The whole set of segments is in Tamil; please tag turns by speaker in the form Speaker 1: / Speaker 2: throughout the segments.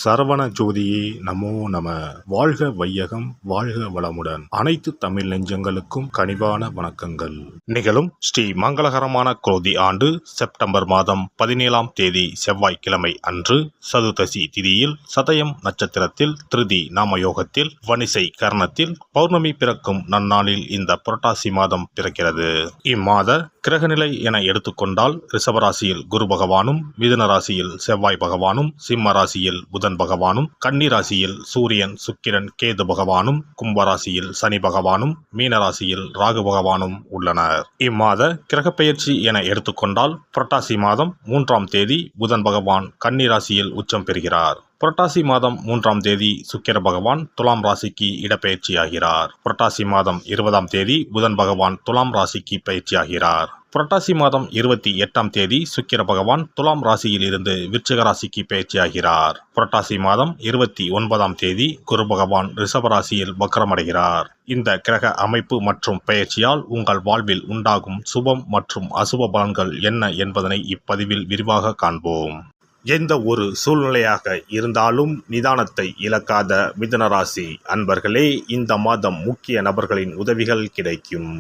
Speaker 1: சரவண ஜோதியே நமோ நம. வாழ்க வையகம், வாழ்க வளமுடன். அனைத்து தமிழ் நெஞ்சங்களுக்கும் கனிவான வணக்கங்கள். நிகழும் ஸ்ரீ மங்களகரமான குரோதி ஆண்டு செப்டம்பர் மாதம் 17ஆம் தேதி செவ்வாய்க்கிழமை அன்று சதுர்தசி திதியில் சதயம் நட்சத்திரத்தில் திருதி நாமயோகத்தில் வணிசை கரணத்தில் பௌர்ணமி பிறக்கும் நன்னாளில் இந்த புரட்டாசி மாதம் பிறக்கிறது. இம்மாத கிரகநிலை என எடுத்துக்கொண்டால் ரிஷபராசியில் குரு பகவானும், மிதுன ராசியில் செவ்வாய் பகவானும், சிம்ம ராசியில் புதன் பகவானும், கன்னி ராசியில் சூரியன், சுக்கிரன், கேது பகவானும், கும்பராசியில் சனி பகவானும், மீனராசியில் ராகு பகவானும் உள்ளனர். இம்மாத கிரகப்பெயர்ச்சி என எடுத்துக்கொண்டால் புரட்டாசி மாதம் 3ஆம் தேதி புதன் பகவான் கன்னி ராசியில் உச்சம் பெறுகிறார். புரட்டாசி மாதம் 3ஆம் தேதி சுக்கிர பகவான் துலாம் ராசிக்கு இடப்பெயர்ச்சியாகிறார். புரட்டாசி மாதம் 20ஆம் தேதி புதன் பகவான் துலாம் ராசிக்கு பயிற்சியாகிறார். புரட்டாசி மாதம் 28ஆம் தேதி சுக்கிர பகவான் துலாம் ராசியில் இருந்து விருச்சிக ராசிக்கு பயிற்சியாகிறார். புரட்டாசி மாதம் 29ஆம் தேதி குரு பகவான் ரிஷப ராசியில் வக்ரமடைகிறார். இந்த கிரக அமைப்பு மற்றும் பெயர்ச்சியால் உங்கள் வாழ்வில் உண்டாகும் சுபம் மற்றும் அசுப பலன்கள் என்ன என்பதனை இப்பதிவில் விரிவாக காண்போம். எந்த ஒரு சூழ்நிலையாக இருந்தாலும் நிதானத்தை இழக்காத மிதுனராசி அன்பர்களே, இந்த மாதம் முக்கிய நபர்களின் உதவிகள் கிடைக்கும்.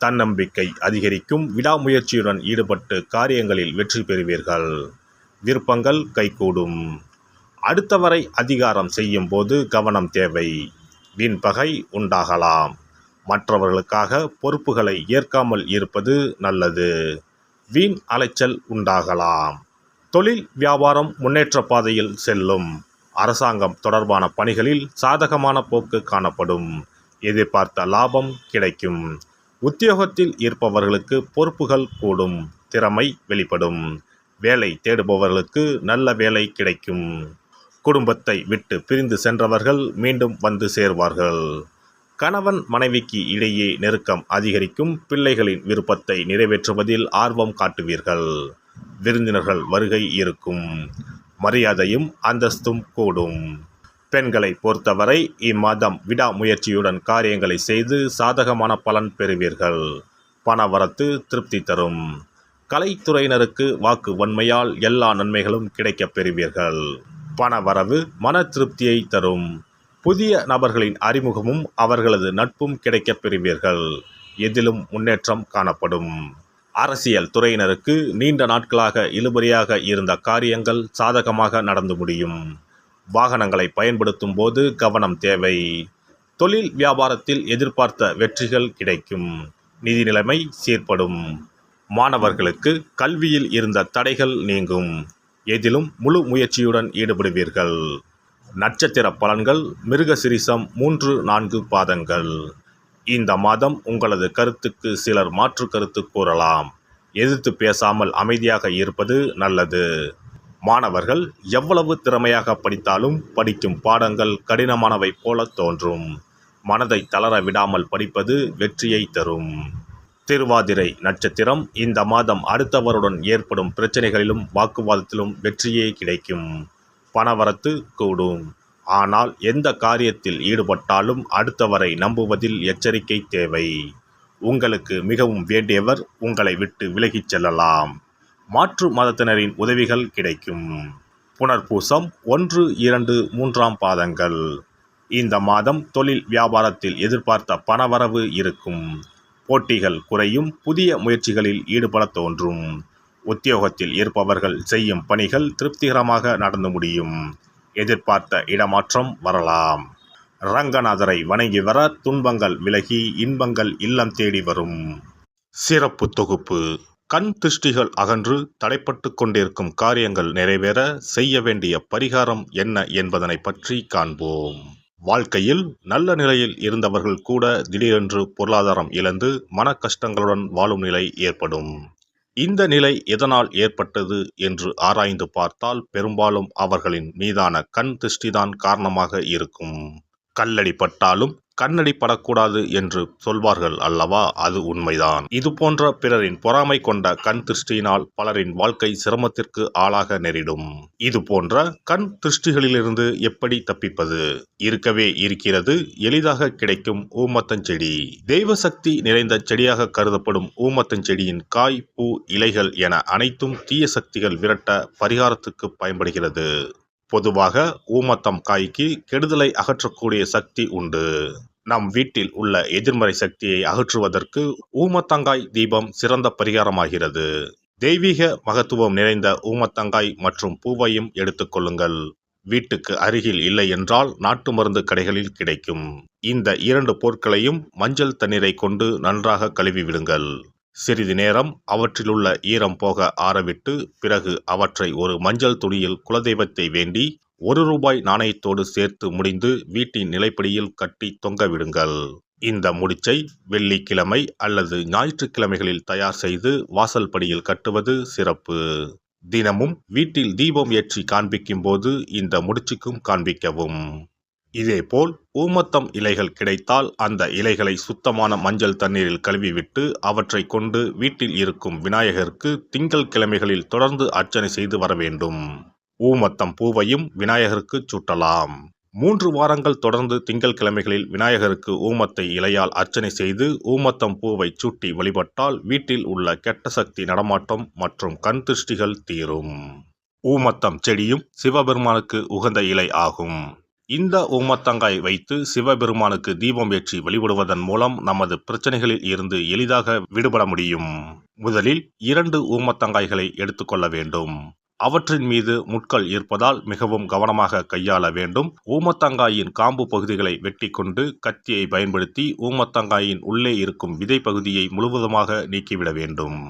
Speaker 1: தன்னம்பிக்கை அதிகரிக்கும். விடாமுயற்சியுடன் ஈடுபட்டு காரியங்களில் வெற்றி பெறுவீர்கள். விருப்பங்கள் கைகூடும். அடுத்தவரை அதிகாரம் செய்யும் போது கவனம் தேவை. வீண்பகை உண்டாகலாம். மற்றவர்களுக்காக பொறுப்புகளை ஏற்காமல் இருப்பது நல்லது. வீண் அலைச்சல் உண்டாகலாம். தொழில் வியாபாரம் முன்னேற்ற பாதையில் செல்லும். அரசாங்கம் தொடர்பான பணிகளில் சாதகமான போக்கு காணப்படும். எதிர்பார்த்த லாபம் கிடைக்கும். உத்தியோகத்தில் இருப்பவர்களுக்கு பொறுப்புகள் கூடும். திறமை வெளிப்படும். வேலை தேடுபவர்களுக்கு நல்ல வேலை கிடைக்கும். குடும்பத்தை விட்டு பிரிந்து சென்றவர்கள் மீண்டும் வந்து சேர்வார்கள். கணவன் மனைவிக்கு இடையே நெருக்கம் அதிகரிக்கும். பிள்ளைகளின் விருப்பத்தை நிறைவேற்றுவதில் ஆர்வம் காட்டுவீர்கள். விருந்தினர்கள் வருகை இருக்கும். மரியாதையும் அந்தஸ்தும் கூடும். பெண்களை பொறுத்தவரை இம்மாதம் விடாமுயற்சியுடன் காரியங்களை செய்து சாதகமான பலன் பெறுவீர்கள். பணவரத்து திருப்தி தரும். கலைத்துறையினருக்கு வாக்கு வன்மையால் எல்லா நன்மைகளும் கிடைக்கப் பெறுவீர்கள். பணவரவு மன திருப்தியை தரும். புதிய நபர்களின் அறிமுகமும் அவர்களது நட்பும் கிடைக்கப் பெறுவீர்கள். எதிலும் முன்னேற்றம் காணப்படும். அரசியல் துறையினருக்கு நீண்ட நாட்களாக இழுபறியாக இருந்த காரியங்கள் சாதகமாக நடந்து முடியும். வாகனங்களை பயன்படுத்தும் போது கவனம் தேவை. தொழில் வியாபாரத்தில் எதிர்பார்த்த வெற்றிகள் கிடைக்கும். நிதி நிலைமை சீர்படும். மாணவர்களுக்கு கல்வியில் இருந்த தடைகள் நீங்கும். எதிலும் முழு முயற்சியுடன் ஈடுபடுவீர்கள். நட்சத்திர பலன்கள் மிருகசிரிசம் 3-4 பாதங்கள். இந்த மாதம் உங்களது கருத்துக்கு சிலர் மாற்று கருத்து கூறலாம். எதிர்த்து பேசாமல் அமைதியாக இருப்பது நல்லது. மாணவர்கள் எவ்வளவு திறமையாக படித்தாலும் படிக்கும் பாடங்கள் கடினமானவை போல தோன்றும். மனதை தளர விடாமல் படிப்பது வெற்றியை தரும். திருவாதிரை நட்சத்திரம். இந்த மாதம் அடுத்தவருடன் ஏற்படும் பிரச்சனைகளிலும் வாக்குவாதத்திலும் வெற்றியே கிடைக்கும். பணவரத்து கூடும். ஆனால் எந்த காரியத்தில் ஈடுபட்டாலும் அடுத்தவரை நம்புவதில் எச்சரிக்கை தேவை. உங்களுக்கு மிகவும் வேண்டியவர் உங்களை விட்டு விலகிச் செல்லலாம். மாற்று மதத்தினரின் உதவிகள் கிடைக்கும். புனர்பூசம் 1-2-3ஆம் பாதங்கள். இந்த மாதம் தொழில் வியாபாரத்தில் எதிர்பார்த்த பணவரவு இருக்கும். போட்டிகள் குறையும். புதிய முயற்சிகளில் ஈடுபட தோன்றும். உத்தியோகத்தில் இருப்பவர்கள் செய்யும் பணிகள் திருப்திகரமாக நடந்து முடியும். எதிர்பார்த்த இடமாற்றம் வரலாம். ரங்கநாதரை வணங்கி வர துன்பங்கள் விலகி இன்பங்கள் இல்லம் தேடி வரும். சிறப்பு தொகுப்பு. கண் திருஷ்டிகள் அகன்று தடைப்பட்டு கொண்டிருக்கும் காரியங்கள் நிறைவேற செய்ய வேண்டிய பரிகாரம் என்ன என்பதனை பற்றி காண்போம். வாழ்க்கையில் நல்ல நிலையில் இருந்தவர்கள் கூட திடீரென்று பொருளாதாரம் இழந்து மன கஷ்டங்களுடன் வாழும் நிலை ஏற்படும். இந்த நிலை எதனால் ஏற்பட்டது என்று ஆராய்ந்து பார்த்தால் பெரும்பாலும் அவர்களின் மீதான கண் திருஷ்டிதான் காரணமாக இருக்கும். கல்லடி பட்டாலும் கண்ணடி படக்கூடாது என்று சொல்வார்கள் அல்லவா, அது உண்மைதான். இது போன்ற பிறரின் பொறாமை கொண்ட கண் திருஷ்டியினால் பலரின் வாழ்க்கை சிரமத்திற்கு ஆளாக நேரிடும். இது போன்ற கண் திருஷ்டிகளிலிருந்து எப்படி தப்பிப்பது? இருக்கவே இருக்கிறது எளிதாக கிடைக்கும் ஊமத்தஞ்செடி. தெய்வ சக்தி நிறைந்த செடியாக கருதப்படும் ஊமத்தஞ்செடியின் காய், பூ, இலைகள் என அனைத்தும் தீய சக்திகள் விரட்ட பரிகாரத்துக்கு பயன்படுகிறது. பொதுவாக ஊமத்தம் காய்க்கு கெடுதலை அகற்றக்கூடிய சக்தி உண்டு. நம் வீட்டில் உள்ள எதிர்மறை சக்தியை அகற்றுவதற்கு ஊமத்தங்காய் தீபம் சிறந்த பரிகாரமாகிறது. தெய்வீக மகத்துவம் நிறைந்த ஊமத்தங்காய் மற்றும் பூவையும் எடுத்துக்கொள்ளுங்கள். வீட்டுக்கு அருகில் இல்லை என்றால் நாட்டு மருந்து கடைகளில் கிடைக்கும். இந்த 2 பொருட்களையும் மஞ்சள் தண்ணீரை கொண்டு நன்றாக கழுவி விடுங்கள். சிறிது நேரம் அவற்றிலுள்ள ஈரம் போக ஆறவிட்டு பிறகு அவற்றை ஒரு மஞ்சள் துணியில் குலதெய்வத்தை வேண்டி ₹1 நாணயத்தோடு சேர்த்து முடிந்து வீட்டின் நிலைப்படியில் கட்டி தொங்க விடுங்கள். இந்த முடிச்சை வெள்ளிக்கிழமை அல்லது ஞாயிற்றுக்கிழமைகளில் தயார் செய்து வாசல் படியில் கட்டுவது சிறப்பு. தினமும் வீட்டில் தீபம் ஏற்றி காண்பிக்கும் போது இந்த முடிச்சுக்கும் காண்பிக்கவும். இதேபோல் ஊமத்தம் இலைகள் கிடைத்தால் அந்த இலைகளை சுத்தமான மஞ்சள் தண்ணீரில் கழுவிவிட்டு அவற்றை கொண்டு வீட்டில் இருக்கும் விநாயகருக்கு திங்கள் கிழமைகளில் தொடர்ந்து அர்ச்சனை செய்து வர வேண்டும். ஊமத்தம் பூவையும் விநாயகருக்கு சூட்டலாம். 3 வாரங்கள் தொடர்ந்து திங்கள் கிழமைகளில் விநாயகருக்கு ஊமத்தை இலையால் அர்ச்சனை செய்து ஊமத்தம் பூவை சூட்டி வழிபட்டால் வீட்டில் உள்ள கெட்ட சக்தி நடமாட்டம் மற்றும் கண் திருஷ்டிகள் தீரும். ஊமத்தம் செடியும் சிவபெருமானுக்கு உகந்த இலை ஆகும். இந்த ஊமத்தங்காய் வைத்து சிவபெருமானுக்கு தீபம் ஏற்றி வழிபடுவதன் மூலம் நமது பிரச்சனைகளில் இருந்து எளிதாக விடுபட முடியும். முதலில் 2 ஊமத்தங்காய்களை எடுத்துக்கொள்ள வேண்டும். அவற்றின் மீது முட்கள் இருப்பதால் மிகவும் கவனமாக கையாள வேண்டும். ஊமத்தங்காயின் காம்பு பகுதிகளை வெட்டி கொண்டு கத்தியை பயன்படுத்தி ஊமத்தங்காயின் உள்ளே இருக்கும் விதை பகுதியை முழுவதுமாக நீக்கிவிட வேண்டும்.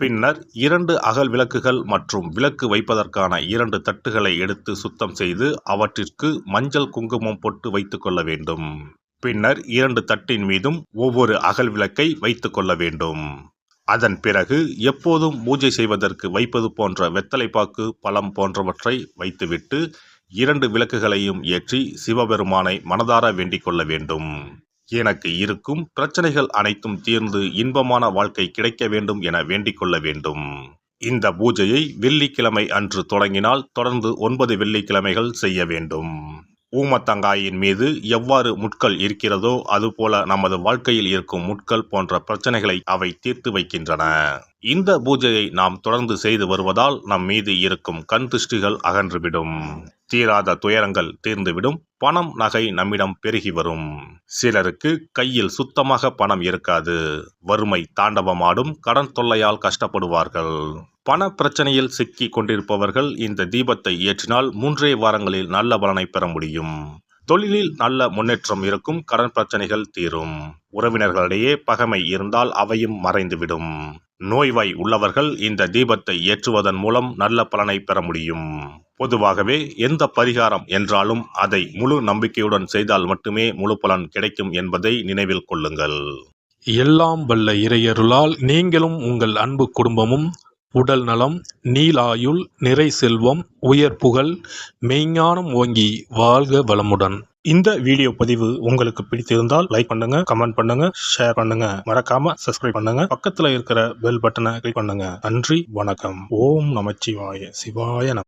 Speaker 1: பின்னர் 2 அகல் விளக்குகள் மற்றும் விளக்கு வைப்பதற்கான 2 தட்டுகளை எடுத்து சுத்தம் செய்து அவற்றிற்கு மஞ்சள் குங்குமம் போட்டு வைத்துக் கொள்ள வேண்டும். பின்னர் 2 தட்டின் மீதும் ஒவ்வொரு அகல் விளக்கை வைத்துக் கொள்ள வேண்டும். அதன் பிறகு எப்போதும் பூஜை செய்வதற்கு வைப்பது போன்ற வெத்தலைப்பாக்கு, பழம் போன்றவற்றை வைத்துவிட்டு 2 விளக்குகளையும் ஏற்றி சிவபெருமானை மனதார வேண்டிக் கொள்ள வேண்டும். எனக்கு இருக்கும் பிரச்சனைகள் அனைத்தும் தீர்ந்து இன்பமான வாழ்க்கை கிடைக்க வேண்டும் என வேண்டிக் கொள்ள வேண்டும். இந்த பூஜையை வெள்ளிக்கிழமை அன்று தொடங்கினால் தொடர்ந்து 9 வெள்ளிக்கிழமைகள் செய்ய வேண்டும். ஊமத்தங்காயின் மீது எவ்வாறு முட்கள் இருக்கிறதோ அதுபோல நமது வாழ்க்கையில் இருக்கும் முட்கள் போன்ற பிரச்சனைகளை அவை தீர்த்து வைக்கின்றன. இந்த பூஜையை நாம் தொடர்ந்து செய்து வருவதால் நம் மீது இருக்கும் கண் திருஷ்டிகள் அகன்றுவிடும். தீராத துயரங்கள் தீர்ந்துவிடும். பணம் நகை நம்மிடம் பெருகி வரும். சிலருக்கு கையில் சுத்தமாக பணம் இருக்காது. வறுமை தாண்டவமாடும். கடன் தொல்லையால் கஷ்டப்படுவார்கள். பண பிரச்சனையில் சிக்கி கொண்டிருப்பவர்கள் இந்த தீபத்தை ஏற்றினால் 3 வாரங்களில் நல்ல பலனை பெற முடியும். தொழிலில் நல்ல முன்னேற்றம் இருக்கும். கடன் பிரச்சனைகள் தீரும். உறவினர்களிடையே பகைமை இருந்தால் அவையும் மறைந்துவிடும். நோய்வாய் உள்ளவர்கள் இந்த தீபத்தை ஏற்றுவதன் மூலம் நல்ல பலனை பெற முடியும். பொதுவாகவே எந்த பரிகாரம் என்றாலும் அதை முழு நம்பிக்கையுடன் செய்தால் மட்டுமே முழு பலன் கிடைக்கும் என்பதை நினைவில் கொள்ளுங்கள்.
Speaker 2: எல்லாம் வல்ல இறையருளால் நீங்களும் உங்கள் அன்பு குடும்பமும் உடல் நலம், நீலாயுள், நிறை செல்வம், உயர் புகழ், மெய்ஞானம் ஓங்கி வாழ்க வளமுடன்.
Speaker 1: இந்த வீடியோ பதிவு உங்களுக்கு பிடித்திருந்தால் லைக் பண்ணுங்க, கமெண்ட் பண்ணுங்க, ஷேர் பண்ணுங்க. மறக்காம சப்ஸ்கிரைப் பண்ணுங்க. பக்கத்துல இருக்கிற பெல் பட்டனை கிளிக் பண்ணுங்க. நன்றி, வணக்கம். ஓம் நமச்சிவாய. சிவாய நம.